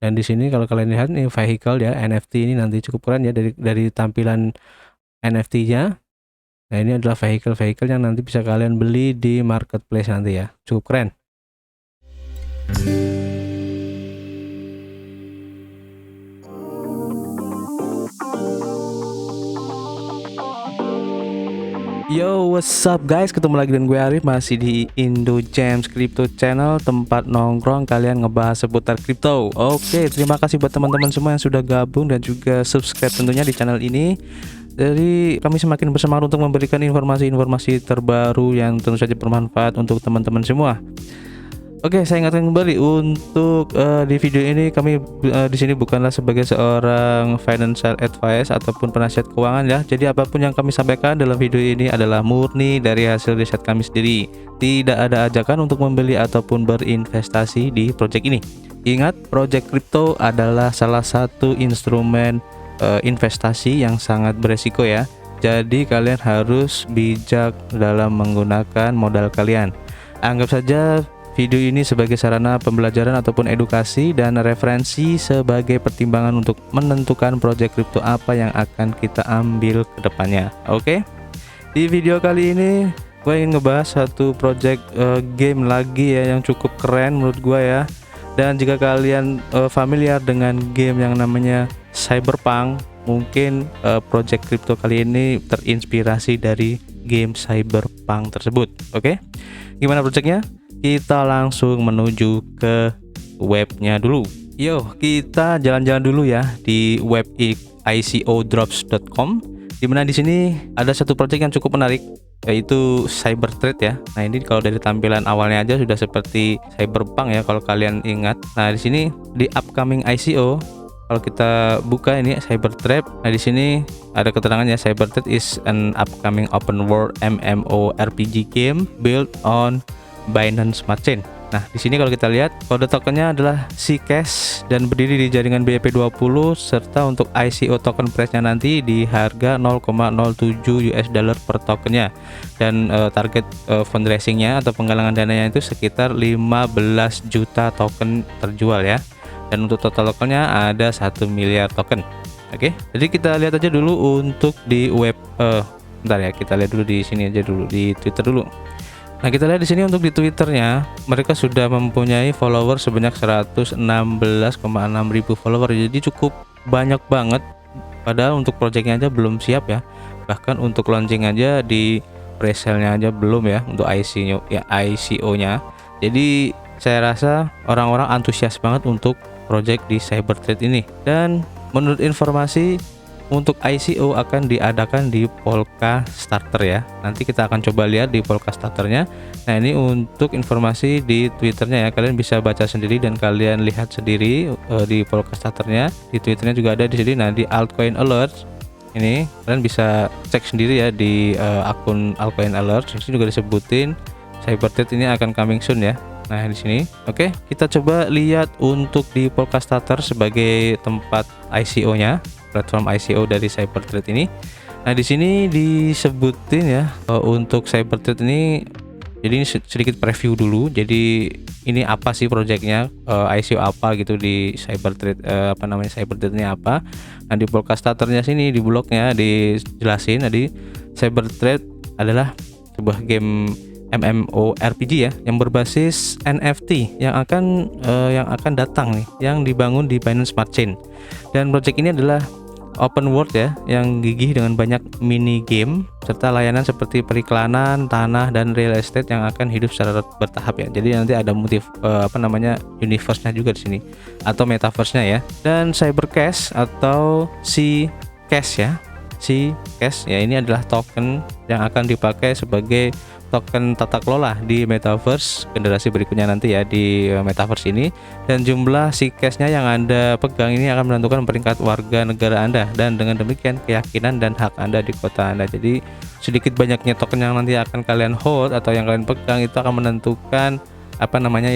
Dan di sini kalau kalian lihat nih vehicle ya, NFT ini nanti cukup keren ya dari tampilan NFT-nya. Nah, ini adalah vehicle-vehicle yang nanti bisa kalian beli di marketplace nanti ya. Cukup keren. Yo, what's up guys? Ketemu lagi dengan gue Arif, masih di Indo James Crypto Channel, tempat nongkrong kalian ngebahas seputar kripto. Oke, terima kasih buat teman-teman semua yang sudah gabung dan juga subscribe tentunya di channel ini. Jadi kami semakin bersemangat untuk memberikan informasi-informasi terbaru yang tentu saja bermanfaat untuk teman-teman semua. Oke, saya ingatkan kembali untuk di video ini kami di sini bukanlah sebagai seorang financial advice ataupun penasihat keuangan ya. Jadi apapun yang kami sampaikan dalam video ini adalah murni dari hasil riset kami sendiri. Tidak ada ajakan untuk membeli ataupun berinvestasi di project ini. Ingat, project crypto adalah salah satu instrumen investasi yang sangat beresiko ya. Jadi kalian harus bijak dalam menggunakan modal kalian. Anggap saja video ini sebagai sarana pembelajaran ataupun edukasi dan referensi sebagai pertimbangan untuk menentukan project crypto apa yang akan kita ambil ke depannya. Oke. Di video kali ini gue ingin ngebahas satu project game lagi ya yang cukup keren menurut gue ya. Dan jika kalian familiar dengan game yang namanya Cyberpunk, mungkin project crypto kali ini terinspirasi dari game Cyberpunk tersebut. Oke. Gimana projectnya? Kita langsung menuju ke webnya dulu. Yo, kita jalan-jalan dulu ya di web icodrops.com. Dimana di sini ada satu project yang cukup menarik, yaitu Cybertrade ya. Nah, ini kalau dari tampilan awalnya aja sudah seperti Cyberpunk ya kalau kalian ingat. Nah, di sini di upcoming ICO, kalau kita buka ini Cybertrade, nah di sini ada keterangannya, Cybertrade is an upcoming open world MMORPG game built on Binance Smart Chain. Nah, di sini kalau kita lihat kode tokennya adalah Zcash dan berdiri di jaringan BEP20 serta untuk ICO token price-nya nanti di harga 0,07 US dollar per tokennya. Dan target fundraising-nya atau penggalangan dananya itu sekitar 15 juta token terjual ya. Dan untuk total tokennya ada 1 miliar token. Oke. Jadi kita lihat aja dulu untuk di web bentar ya, kita lihat dulu di sini aja dulu di Twitter dulu. Nah, kita lihat di sini untuk di Twitternya, mereka sudah mempunyai follower sebanyak 116,6 ribu follower. Jadi cukup banyak banget. Padahal untuk projectnya aja belum siap ya. Bahkan untuk launching aja di pre-sale-nya aja belum ya untuk ICO-nya. Jadi saya rasa orang-orang antusias banget untuk project di Cybertrade ini. Dan menurut informasi, untuk ICO akan diadakan di Polka Starter ya. Nanti kita akan coba lihat di Polka Starternya. Nah, ini untuk informasi di Twitternya ya. Kalian bisa baca sendiri dan kalian lihat sendiri di Polka Starternya. Di Twitternya juga ada di sini. Nah, di Altcoin Alert ini kalian bisa cek sendiri ya di akun Altcoin Alert. Di sini juga disebutin Cybertrade ini akan coming soon ya. Nah, di sini. Oke, kita coba lihat untuk di Polka Starter sebagai tempat ICO-nya. Platform ICO dari Cybertrade ini. Nah, di sini disebutin ya untuk Cybertrade ini. Jadi ini sedikit preview dulu. Jadi ini apa sih projectnya, ICO apa gitu di Cybertrade, Cybertrade ini apa. Nah, di Polka Starternya sini di blognya dijelasin. Jadi Cybertrade adalah sebuah game MMORPG ya yang berbasis NFT yang akan datang nih, yang dibangun di Binance Smart Chain. Dan project ini adalah open world ya yang gigih dengan banyak mini game serta layanan seperti periklanan, tanah dan real estate yang akan hidup secara bertahap ya. Jadi nanti ada universe-nya juga di sini atau metaverse-nya ya. Dan Cybercash atau Zcash ya ini adalah token yang akan dipakai sebagai token tata kelola di metaverse generasi berikutnya nanti ya di metaverse ini. Dan jumlah Zcash-nya yang Anda pegang ini akan menentukan peringkat warga negara Anda, dan dengan demikian keyakinan dan hak Anda di kota Anda. Jadi sedikit banyaknya token yang nanti akan kalian hold atau yang kalian pegang itu akan menentukan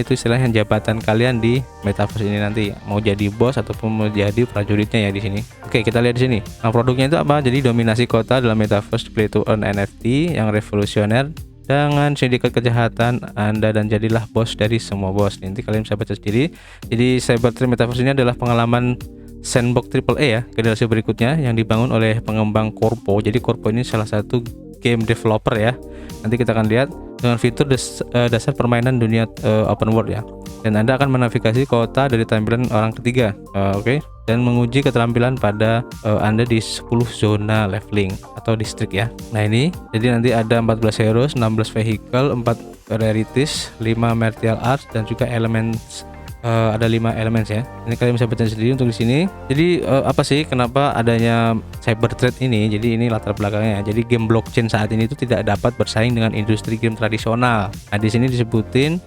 istilahnya jabatan kalian di metaverse ini nanti, mau jadi bos ataupun mau jadi prajuritnya ya di sini. Oke, kita lihat di sini. Nah, produknya itu apa? Jadi dominasi kota dalam metaverse play to earn NFT yang revolusioner dengan sindikat kejahatan Anda dan jadilah bos dari semua bos. Nanti kalian bisa baca sendiri. Jadi Cybertrade Metaverse ini adalah pengalaman sandbox AAA ya, generasi berikutnya yang dibangun oleh pengembang Corpo. Jadi Corpo ini salah satu game developer ya. Nanti kita akan lihat dengan fitur dasar permainan dunia open world ya. Dan Anda akan menavigasi kota dari tampilan orang ketiga. Oke. Dan menguji keterampilan pada Anda di 10 zona leveling atau distrik ya. Nah ini, jadi nanti ada 14 heroes, 16 vehicle, 4 rarities, 5 martial arts dan juga elements. Ada 5 elements ya. Ini kalian bisa baca sendiri untuk di sini. Jadi apa sih kenapa adanya Cybertrade ini? Jadi ini latar belakangnya. Jadi game blockchain saat ini itu tidak dapat bersaing dengan industri game tradisional. Nah di sini disebutin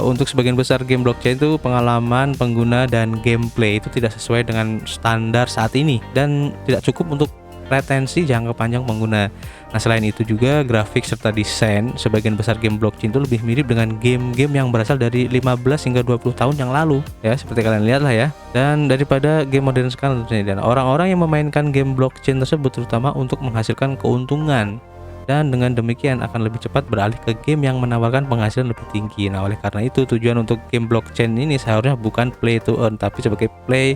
untuk sebagian besar game blockchain itu pengalaman pengguna dan gameplay itu tidak sesuai dengan standar saat ini dan tidak cukup untuk retensi jangka panjang pengguna. Nah selain itu juga grafik serta desain sebagian besar game blockchain itu lebih mirip dengan game-game yang berasal dari 15 hingga 20 tahun yang lalu ya, seperti kalian lihat lah ya, dan daripada game modern sekarang tentunya. Dan orang-orang yang memainkan game blockchain tersebut terutama untuk menghasilkan keuntungan, dan dengan demikian akan lebih cepat beralih ke game yang menawarkan penghasilan lebih tinggi. Nah oleh karena itu tujuan untuk game blockchain ini seharusnya bukan play to earn tapi sebagai play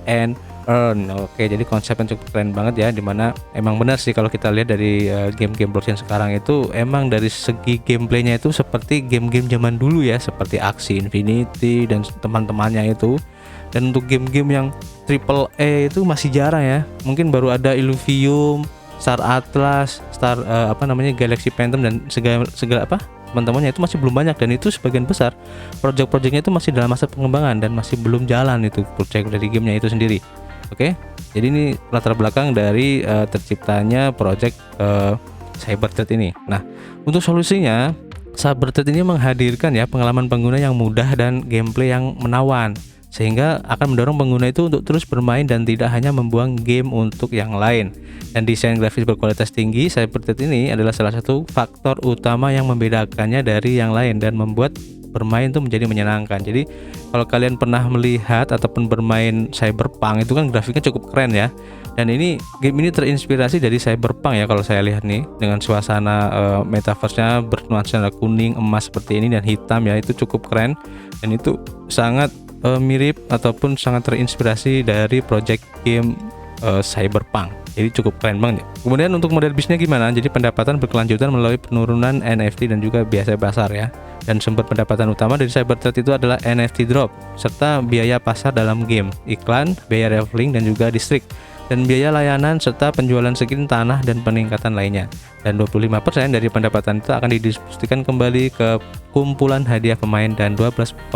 and earn. Oke, jadi konsepnya cukup keren banget ya, dimana emang benar sih kalau kita lihat dari game-game blockchain sekarang itu emang dari segi gameplaynya itu seperti game-game zaman dulu ya, seperti Axie Infinity dan teman-temannya itu. Dan untuk game-game yang triple A itu masih jarang ya, mungkin baru ada Illuvium, Star Atlas, Galaxy Phantom dan segala teman-temannya itu masih belum banyak, dan itu sebagian besar project-projectnya itu masih dalam masa pengembangan dan masih belum jalan itu project dari gamenya itu sendiri. Oke, jadi ini latar belakang dari terciptanya project Cybertrade ini. Nah, untuk solusinya Cybertrade ini menghadirkan ya pengalaman pengguna yang mudah dan gameplay yang menawan, sehingga akan mendorong pengguna itu untuk terus bermain dan tidak hanya membuang game untuk yang lain. Dan desain grafis berkualitas tinggi Cybertrade ini adalah salah satu faktor utama yang membedakannya dari yang lain dan membuat bermain itu menjadi menyenangkan. Jadi kalau kalian pernah melihat ataupun bermain Cyberpunk itu kan grafiknya cukup keren ya. Dan ini game ini terinspirasi dari Cyberpunk ya kalau saya lihat nih, dengan suasana metaverse-nya bernuansa kuning, emas seperti ini dan hitam ya, itu cukup keren dan itu sangat mirip ataupun sangat terinspirasi dari project game Cyberpunk. Jadi cukup keren banget ya. Kemudian untuk model bisnisnya gimana? Jadi pendapatan berkelanjutan melalui penurunan NFT dan juga biaya pasar ya. Dan sumber pendapatan utama dari Cybertrade itu adalah NFT drop serta biaya pasar dalam game, iklan, biaya leveling dan juga distrik, dan biaya layanan serta penjualan skin, tanah dan peningkatan lainnya. Dan 25% dari pendapatan itu akan didistribusikan kembali ke kumpulan hadiah pemain dan 12,5%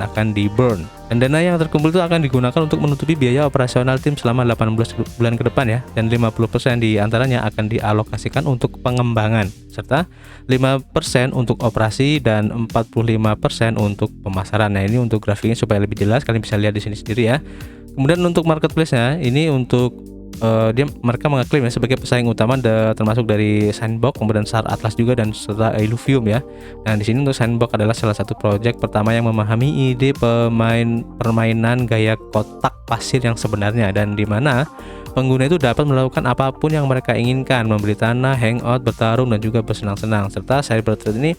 akan di burn. Dan dana yang terkumpul itu akan digunakan untuk menutupi biaya operasional tim selama 18 bulan ke depan ya, dan 50% di antaranya akan dialokasikan untuk pengembangan serta 5% untuk operasi dan 45% untuk pemasaran. Nah, ini untuk grafiknya supaya lebih jelas kalian bisa lihat di sini sendiri ya. Kemudian untuk marketplace-nya ini untuk mereka mengeklaim ya sebagai pesaing utama termasuk dari Sandbox, kemudian Star Atlas juga dan serta Illuvium ya. Nah, di sini untuk Sandbox adalah salah satu project pertama yang memahami ide permainan gaya kotak pasir yang sebenarnya, dan di mana pengguna itu dapat melakukan apapun yang mereka inginkan, membeli tanah, hangout, bertarung dan juga bersenang-senang. Serta Cybertrade ini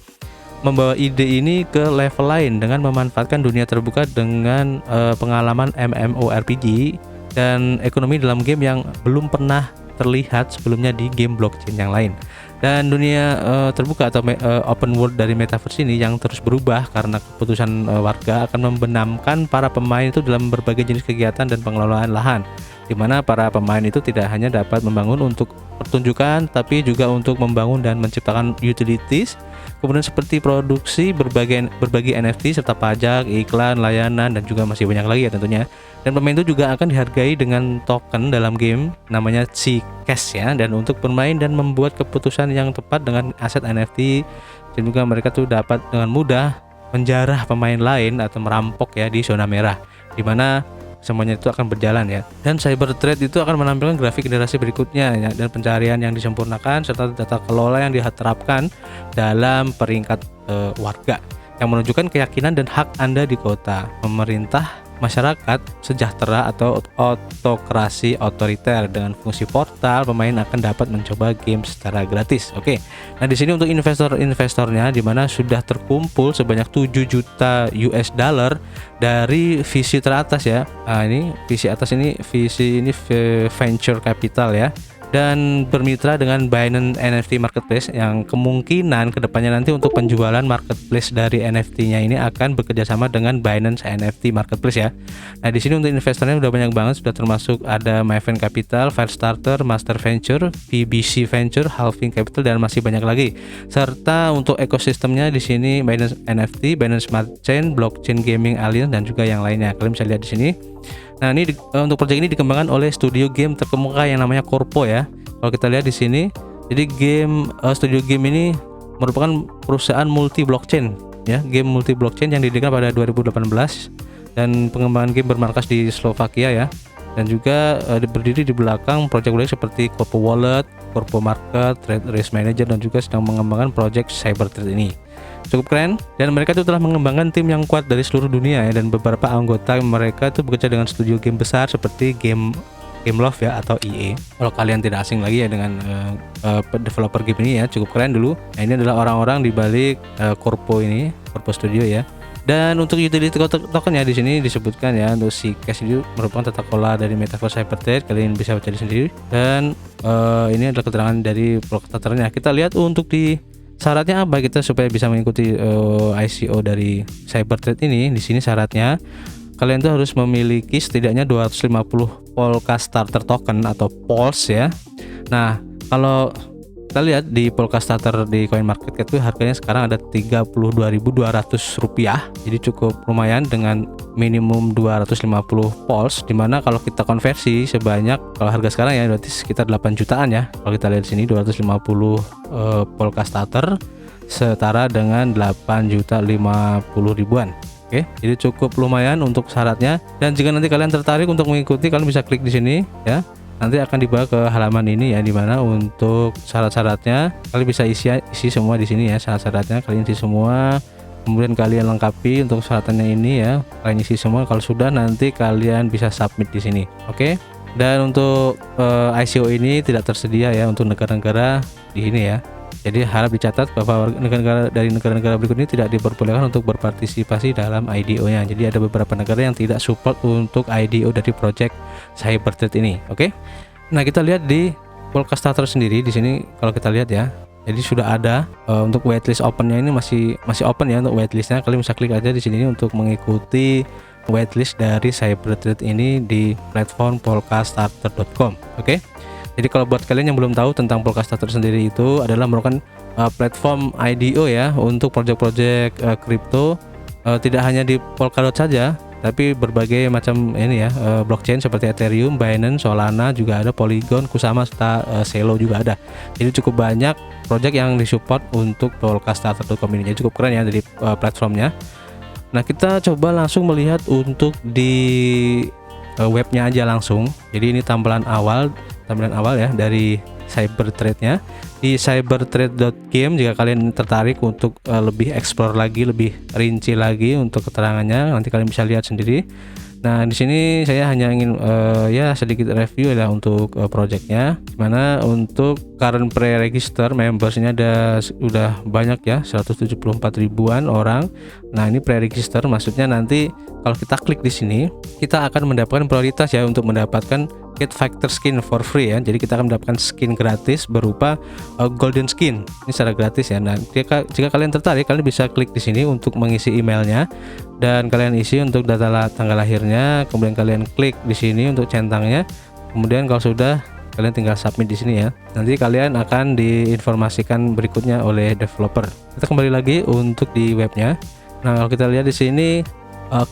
membawa ide ini ke level lain dengan memanfaatkan dunia terbuka dengan pengalaman MMORPG dan ekonomi dalam game yang belum pernah terlihat sebelumnya di game blockchain yang lain. Dan dunia terbuka atau open world dari metaverse ini yang terus berubah karena keputusan warga akan membenamkan para pemain itu dalam berbagai jenis kegiatan dan pengelolaan lahan, di mana para pemain itu tidak hanya dapat membangun untuk pertunjukan tapi juga untuk membangun dan menciptakan utilities, kemudian seperti produksi berbagi NFT serta pajak, iklan, layanan dan juga masih banyak lagi ya tentunya. Dan pemain itu juga akan dihargai dengan token dalam game namanya Zcash ya, dan untuk bermain dan membuat keputusan yang tepat dengan aset NFT, dan juga mereka tuh dapat dengan mudah menjarah pemain lain atau merampok ya di zona merah, di mana semuanya itu akan berjalan ya. Dan Cybertrade itu akan menampilkan grafik generasi berikutnya ya, dan pencarian yang disempurnakan serta data kelola yang diterapkan dalam peringkat warga yang menunjukkan keyakinan dan hak Anda di kota. Pemerintah masyarakat sejahtera atau autokrasi otoriter. Dengan fungsi portal, pemain akan dapat mencoba game secara gratis. Oke. Nah, di sini untuk investor-investornya di mana sudah terkumpul sebanyak 7 juta US dollar dari visi teratas ya. Nah, ini visi atas ini venture capital ya. Dan bermitra dengan Binance NFT Marketplace yang kemungkinan kedepannya nanti untuk penjualan marketplace dari NFT-nya ini akan bekerjasama dengan Binance NFT Marketplace ya. Nah, di sini untuk investornya udah banyak banget, sudah termasuk ada Maven Capital, Firestarter, Master Venture, PBC Venture, Halving Capital, dan masih banyak lagi. Serta untuk ekosistemnya di sini Binance NFT, Binance Smart Chain, Blockchain Gaming Alliance, dan juga yang lainnya. Kalian bisa lihat di sini. Nah, ini untuk proyek ini dikembangkan oleh studio game terkemuka yang namanya Corpo ya. Kalau kita lihat di sini, jadi studio game ini merupakan perusahaan multi blockchain ya, game multi blockchain yang didirikan pada 2018 dan pengembangan game bermarkas di Slovakia ya. Dan juga berdiri di belakang proyek-proyek seperti Corpo Wallet, Corpo Market, Trade Risk Manager, dan juga sedang mengembangkan proyek Cybertrade ini. Cukup keren, dan mereka itu telah mengembangkan tim yang kuat dari seluruh dunia ya, dan beberapa anggota mereka itu bekerja dengan studio game besar seperti Gameloft ya atau EA. Kalau kalian tidak asing lagi ya dengan developer game ini ya, cukup keren dulu. Nah, ini adalah orang-orang di balik Corpo ini, Corpo Studio ya. Dan untuk utility token ya di sini disebutkan ya, untuk si Cash ini merupakan tata kelola dari Metaverse Cybertrade, kalian bisa baca sendiri. Dan ini adalah keterangan dari provokatornya. Kita lihat untuk di syaratnya apa kita supaya bisa mengikuti ICO dari Cybertrade ini. Di sini syaratnya kalian tuh harus memiliki setidaknya 250 Polka Starter token atau POLS ya. Nah, kalau kita lihat di Polka Starter di CoinMarketCap itu harganya sekarang ada Rp32.200. Jadi cukup lumayan dengan minimum 250 POLS, dimana kalau kita konversi sebanyak, kalau harga sekarang ya berarti sekitar 8 jutaan ya. Kalau kita lihat di sini 250 Polka Starter setara dengan 8.050.000-an. Oke, jadi cukup lumayan untuk syaratnya. Dan jika nanti kalian tertarik untuk mengikuti, kalian bisa klik di sini ya. Nanti akan dibawa ke halaman ini ya, dimana untuk syarat-syaratnya kalian bisa isi semua di sini ya. Syarat-syaratnya kalian isi semua, kemudian kalian lengkapi untuk syaratannya ini ya, kalian isi semua. Kalau sudah, nanti kalian bisa submit di sini. Oke. Dan untuk ICO ini tidak tersedia ya untuk negara-negara di ini ya. Jadi harap dicatat bahwa negara-negara dari negara-negara berikut ini tidak diperbolehkan untuk berpartisipasi dalam IDO-nya. Jadi ada beberapa negara yang tidak support untuk IDO dari project Cybertrade ini. Oke. Nah, kita lihat di Polka Starter sendiri di sini kalau kita lihat ya. Jadi sudah ada untuk waitlist opennya ini masih open ya untuk waitlistnya. Kalian bisa klik aja di sini untuk mengikuti waitlist dari Cybertrade ini di platform polkastarter.com. Oke. Jadi kalau buat kalian yang belum tahu tentang Polka Starter sendiri, itu adalah merupakan platform IDO ya untuk project-project kripto, tidak hanya di Polkadot saja, tapi berbagai macam ini ya, blockchain seperti Ethereum, Binance, Solana juga ada, Polygon, Kusama, serta Celo juga ada. Jadi cukup banyak project yang disupport untuk polkastarter.com ini. Jadi cukup keren ya dari platformnya. Nah, kita coba langsung melihat untuk di webnya aja langsung. Jadi ini tampilan awal ya dari Cybertrade-nya di cybertrade.game. Jika kalian tertarik untuk lebih explore lagi, lebih rinci lagi untuk keterangannya, nanti kalian bisa lihat sendiri. Nah, di sini saya hanya ingin ya sedikit review ya untuk projectnya. Dimana untuk current pre-register membersnya udah banyak ya, 174 ribuan orang. Nah, ini pre-register maksudnya nanti kalau kita klik di sini, kita akan mendapatkan prioritas ya untuk mendapatkan Get Factor Skin for free ya. Jadi kita akan mendapatkan skin gratis berupa golden skin. Ini secara gratis ya. Nah, jika kalian tertarik, kalian bisa klik di sini untuk mengisi emailnya dan kalian isi untuk data tanggal lahirnya. Kemudian kalian klik di sini untuk centangnya. Kemudian kalau sudah, kalian tinggal submit di sini ya. Nanti kalian akan diinformasikan berikutnya oleh developer. Kita kembali lagi untuk di webnya. Nah, kalau kita lihat di sini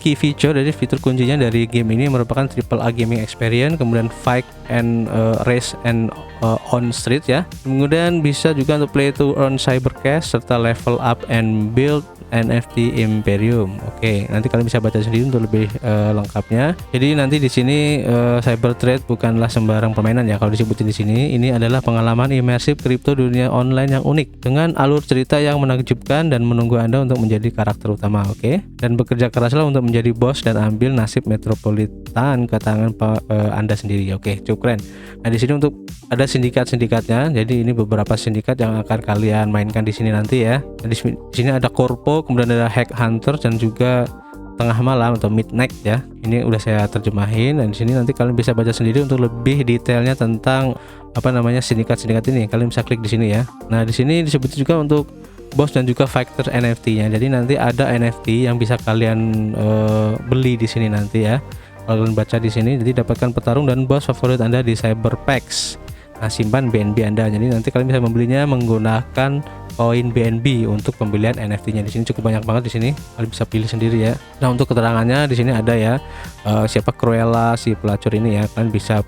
key feature dari fitur kuncinya dari game ini merupakan AAA gaming experience, kemudian fight and race and on street ya. Kemudian bisa juga untuk play to earn cyber cash serta level up and build NFT Imperium. Oke, nanti kalian bisa baca sendiri untuk lebih lengkapnya. Jadi nanti di sini cyber trade bukanlah sembarang permainan ya. Kalau disebutin di sini, ini adalah pengalaman imersif kripto dunia online yang unik dengan alur cerita yang menakjubkan dan menunggu Anda untuk menjadi karakter utama. Oke, dan bekerja keraslah untuk menjadi bos dan ambil nasib metropolitan ke tangan Anda sendiri. Oke, cukup keren. Nah, di sini untuk ada sindikat-sindikatnya. Jadi ini beberapa sindikat yang akan kalian mainkan di sini nanti ya. Nah, di sini ada Corpo, kemudian ada Hack Hunter dan juga tengah malam atau midnight ya. Ini udah saya terjemahin dan di sini nanti kalian bisa baca sendiri untuk lebih detailnya tentang apa namanya sindikat-sindikat ini. Kalian bisa klik di sini ya. Nah, di sini disebut juga untuk boss dan juga fighter NFT-nya. Jadi nanti ada NFT yang bisa kalian beli di sini nanti ya. Kalau kalian baca di sini, jadi dapatkan petarung dan boss favorit Anda di Cyberpacks. Nah, simpan BNB Anda. Jadi nanti kalian bisa membelinya menggunakan koin BNB untuk pembelian NFT-nya. Di sini cukup banyak banget di sini. Kalian bisa pilih sendiri ya. Nah, untuk keterangannya di sini ada ya. Siapa Cruella si pelacur ini ya. Kalian bisa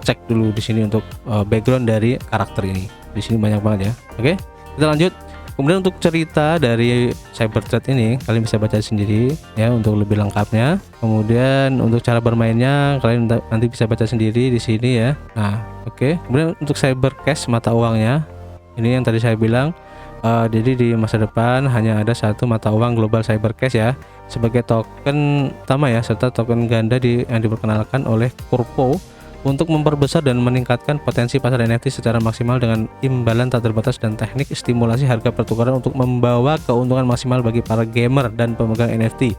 cek dulu di sini untuk background dari karakter ini. Di sini banyak banget ya. Oke, kita lanjut. Kemudian untuk cerita dari Cybertrade ini kalian bisa baca sendiri ya untuk lebih lengkapnya. Kemudian untuk cara bermainnya kalian nanti bisa baca sendiri di sini ya. Nah, oke. Kemudian untuk Cybercash mata uangnya ini yang tadi saya bilang. Jadi di masa depan hanya ada satu mata uang global Cybercash ya sebagai token utama ya, serta token ganda yang diperkenalkan oleh Corpo untuk memperbesar dan meningkatkan potensi pasar NFT secara maksimal dengan imbalan tak terbatas dan teknik stimulasi harga pertukaran untuk membawa keuntungan maksimal bagi para gamer dan pemegang NFT.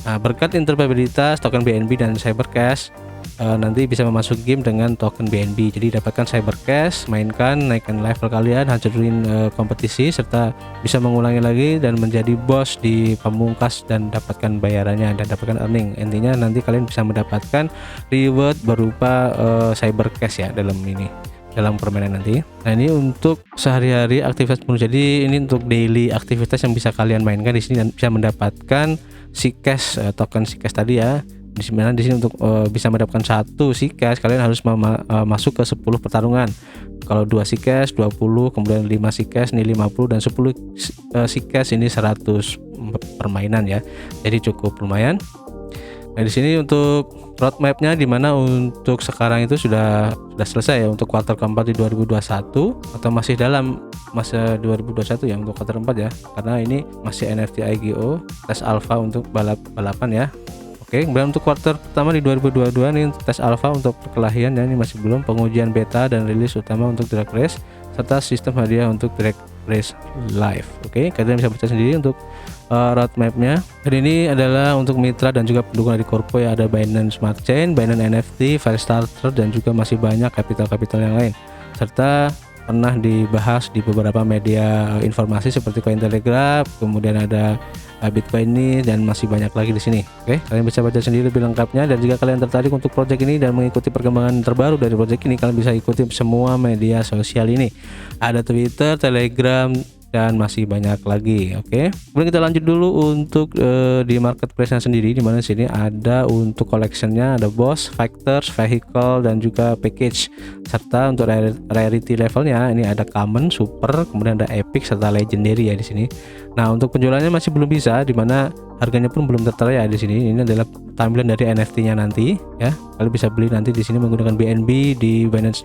Nah, berkat interoperabilitas token BNB dan Cybercash nanti bisa memasuki game dengan token BNB. Jadi dapatkan Cybercash, mainkan, naikkan level kalian, hancurin kompetisi, serta bisa mengulangi lagi dan menjadi bos di pamungkas dan dapatkan bayarannya dan dapatkan earning. Intinya nanti kalian bisa mendapatkan reward berupa Cybercash ya dalam permainan nanti. Nah, ini untuk sehari-hari aktivitas penuh. Jadi ini untuk daily aktivitas yang bisa kalian mainkan di sini dan bisa mendapatkan Zcash, token Zcash tadi ya. Di sini untuk bisa mendapatkan satu Zcash kalian harus masuk ke 10 pertarungan. Kalau 2 Zcash 20, kemudian 5 Zcash ini 50 dan 10 Zcash ini 100 permainan ya. Jadi cukup lumayan. Nah, di sini untuk roadmapnya dimana untuk sekarang itu sudah selesai ya untuk kuartal keempat di 2021 atau masih dalam masa 2021 ya untuk kuartal keempat ya, karena ini masih NFT IGO tes alpha untuk balapan ya. Oke, kemudian untuk kuartal pertama di 2022 nih tes alpha untuk perkelahian dan ini masih belum, pengujian beta dan rilis utama untuk drag race serta sistem hadiah untuk drag race live. Oke, kalian bisa baca sendiri untuk roadmapnya. Dan ini adalah untuk mitra dan juga pendukung dari Corpo ya, ada Binance Smart Chain, Binance NFT, Firestarter dan juga masih banyak kapital yang lain. Serta pernah dibahas di beberapa media informasi seperti Cointelegraph, kemudian ada Bitcoin ini dan masih banyak lagi di sini. Oke, kalian bisa baca sendiri lebih lengkapnya dan jika kalian tertarik untuk project ini dan mengikuti perkembangan terbaru dari project ini, kalian bisa ikuti semua media sosial ini. Ada Twitter, Telegram dan masih banyak lagi. Oke, kemudian kita lanjut dulu untuk di marketplace-nya sendiri, di mana sini ada untuk collection-nya ada boss, factors, vehicle dan juga package, serta untuk rarity levelnya ini ada common, super, kemudian ada epic serta legendary ya di sini. Nah, untuk penjualannya masih belum bisa, di mana harganya pun belum tertera ya di sini. Ini adalah tampilan dari NFT-nya nanti ya. Kalian bisa beli nanti di sini menggunakan BNB, di Binance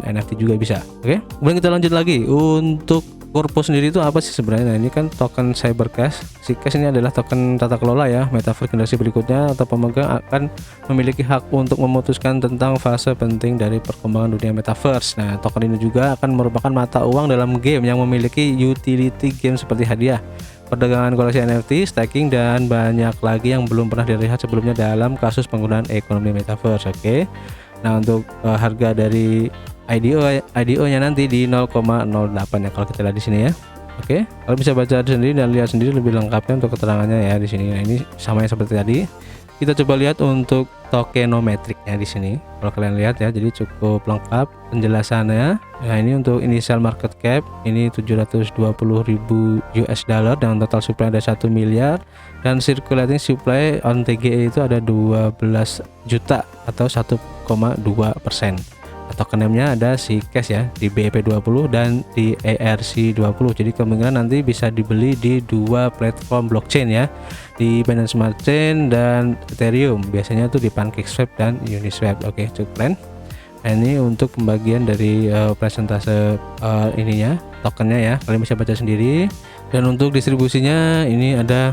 NFT juga bisa. Oke, kemudian kita lanjut lagi untuk Corpo sendiri itu apa sih sebenarnya? Nah, ini kan token Cybercash. Zcash ini adalah token tata kelola ya, metaverse generasi berikutnya atau pemegang akan memiliki hak untuk memutuskan tentang fase penting dari perkembangan dunia metaverse. Nah, token ini juga akan merupakan mata uang dalam game yang memiliki utility game seperti hadiah, perdagangan koleksi NFT, staking dan banyak lagi yang belum pernah dilihat sebelumnya dalam kasus penggunaan ekonomi metaverse. Oke. Nah, untuk harga dari IDO-nya nanti di 0,08 ya kalau kita lihat di sini ya. Oke, kalau bisa baca sendiri dan lihat sendiri lebih lengkapnya untuk keterangannya ya di sini. Nah, ini sama yang seperti tadi. Kita coba lihat untuk tokenometriknya di sini. Kalau kalian lihat ya, jadi cukup lengkap penjelasannya. Nah, ini untuk initial market cap ini 720.000 US dollar dan total supply ada 1 miliar dan circulating supply on TGE itu ada 12 juta atau 1,2%. token name-nya ada si Cash ya, di BEP20 dan di ERC20. Jadi kemungkinan nanti bisa dibeli di dua platform blockchain ya, di Binance Smart Chain dan Ethereum. Biasanya tuh di PancakeSwap dan Uniswap. Oke, cukup keren. Nah, ini untuk pembagian dari presentase ininya, tokennya ya, kalian bisa baca sendiri. Dan untuk distribusinya ini ada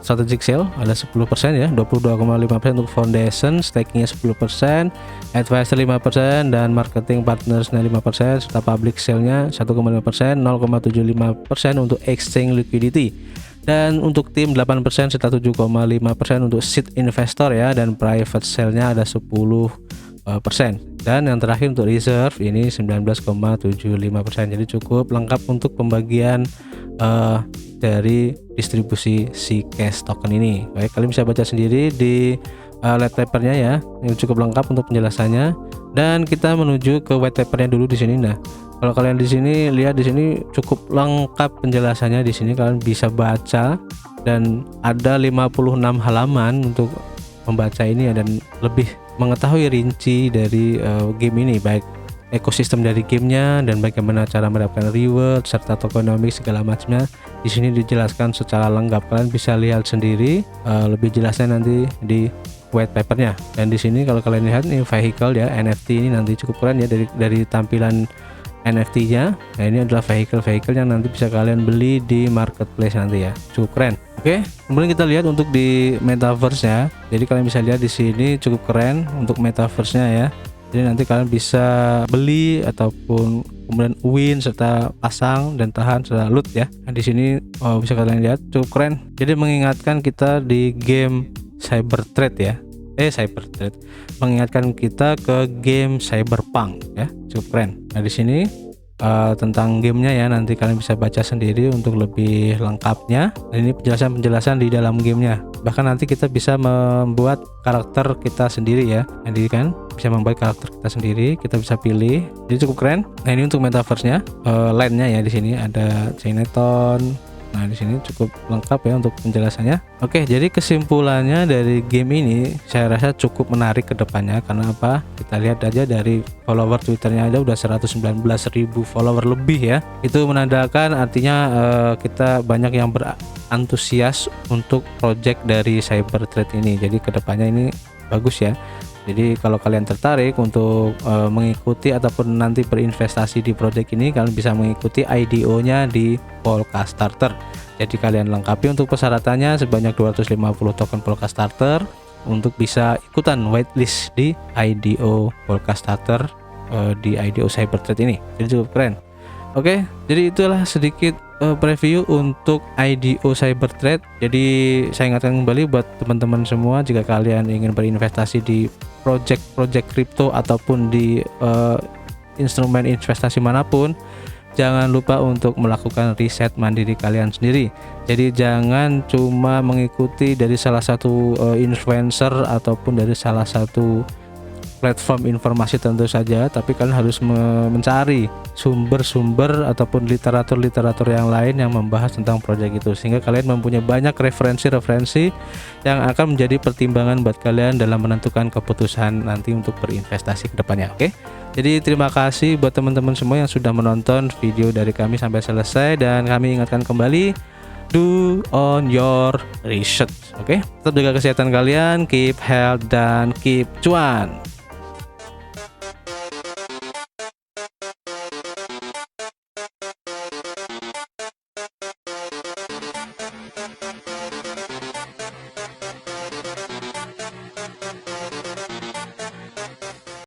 strategic sale ada 10% ya, 22,5% untuk foundation, stakingnya 10%, advisor 5%, dan marketing partnersnya 5%, serta public sale-nya 1,5%, 0,75% untuk exchange liquidity. Dan untuk tim 8% serta 7,5% untuk seed investor ya, dan private sale-nya ada 10%. Dan yang terakhir untuk reserve ini 19,75%. Jadi cukup lengkap untuk pembagian dari distribusi si Cash token ini. Baik, kalian bisa baca sendiri di white papernya ya. Ini cukup lengkap untuk penjelasannya. Dan kita menuju ke white papernya dulu di sini. Nah, kalau kalian di sini lihat, di sini cukup lengkap penjelasannya. Di sini kalian bisa baca dan ada 56 halaman untuk membaca ini ya, dan lebih mengetahui rinci dari game ini, baik ekosistem dari gamenya dan bagaimana cara mendapatkan reward serta tokenomics segala macamnya. Di sini dijelaskan secara lengkap. Kalian bisa lihat sendiri lebih jelasnya nanti di white papernya. Dan di sini kalau kalian lihat ini vehicle ya, NFT ini nanti cukup keren ya, dari tampilan NFT-nya. Nah, ini adalah vehicle yang nanti bisa kalian beli di marketplace nanti ya. Cukup keren. Oke, kemudian kita lihat untuk di metaverse ya. Jadi kalian bisa lihat di sini cukup keren untuk metaverse-nya ya. Jadi nanti kalian bisa beli ataupun kemudian win serta pasang dan tahan serta loot ya. Nah, di sini bisa kalian lihat cukup keren. Jadi mengingatkan kita di game Cybertrade ya. Cybertrade mengingatkan kita ke game Cyberpunk ya. Cukup keren. Nah, di sini tentang gamenya ya, nanti kalian bisa baca sendiri untuk lebih lengkapnya. Dan ini penjelasan di dalam gamenya. Bahkan nanti kita bisa membuat karakter kita sendiri ya. Jadi kan bisa membuat karakter kita sendiri, kita bisa pilih. Jadi cukup keren. Nah, ini untuk metaverse-nya, land-nya ya, di sini ada Chinatown. Nah, di sini cukup lengkap ya untuk penjelasannya. Oke, jadi kesimpulannya dari game ini saya rasa cukup menarik ke depannya. Karena apa? Kita lihat aja dari follower Twitternya aja udah 119.000 follower lebih ya. Itu menandakan artinya kita banyak yang berantusias untuk project dari Cybertrade ini. Jadi ke depannya ini bagus ya. Jadi kalau kalian tertarik untuk mengikuti ataupun nanti berinvestasi di project ini, kalian bisa mengikuti IDO-nya di Polka Starter. Jadi kalian lengkapi untuk persyaratannya sebanyak 250 token Polka Starter untuk bisa ikutan whitelist di IDO Polka Starter di IDO Cybertrade ini. Jadi cukup keren. Oke, jadi itulah sedikit preview untuk IDO Cybertrade. Jadi saya ingatkan kembali buat teman-teman semua, jika kalian ingin berinvestasi di project crypto ataupun di instrumen investasi manapun, jangan lupa untuk melakukan riset mandiri kalian sendiri. Jadi jangan cuma mengikuti dari salah satu influencer ataupun dari salah satu platform informasi tentu saja, tapi kalian harus mencari sumber-sumber ataupun literatur yang lain yang membahas tentang proyek itu, sehingga kalian mempunyai banyak referensi yang akan menjadi pertimbangan buat kalian dalam menentukan keputusan nanti untuk berinvestasi ke depannya. Oke, jadi terima kasih buat teman-teman semua yang sudah menonton video dari kami sampai selesai, dan kami ingatkan kembali, do on your research. Oke, tetap jaga kesehatan kalian, keep health dan keep cuan.